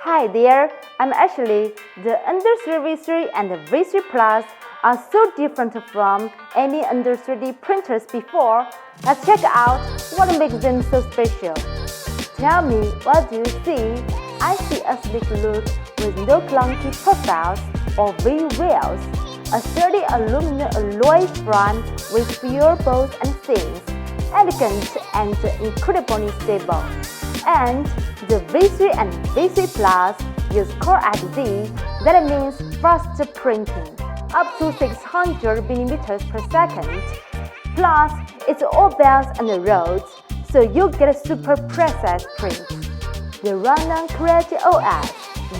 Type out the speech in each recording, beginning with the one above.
Hi there, I'm Ashley. The Ender-3 V3 and the V3 Plus are so different from any Ender-3D printers before. Let's check out what makes them so special. Tell me, what do you see? I see a sleek look with no clunky profiles or V-wheels, a sturdy aluminum alloy front with fewer bolts and seams, elegant and incredibly stable. And the V3 and V3 Plus use CoreXZ, that means faster printing, up to 600 mm per second. Plus, it's all bells and roads, so you get a super precise print. They run on Creality OS,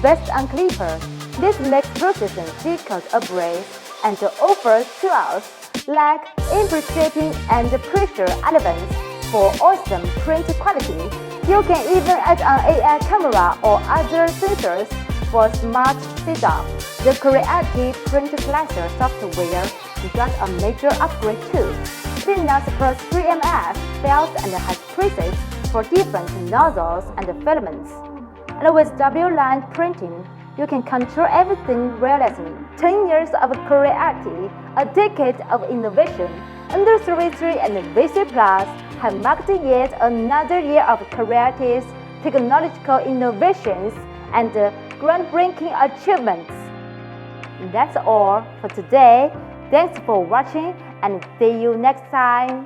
based on Clipper. This makes processing difficult to upgrade and offers tools like image shaping and pressure elements for awesome print quality. You can even add an AI camera or other sensors for smart setup. The Creality print slicer software got a major upgrade too. It now supports 3ms, belts, and has presets for different nozzles and filaments. And with W-line printing, you can control everything realistically. 10 years of Creality, a decade of innovation. Ender-3 V3 and V3 Plus have marked yet another year of Creality's technological innovations and groundbreaking achievements. That's all for today. Thanks for watching and see you next time.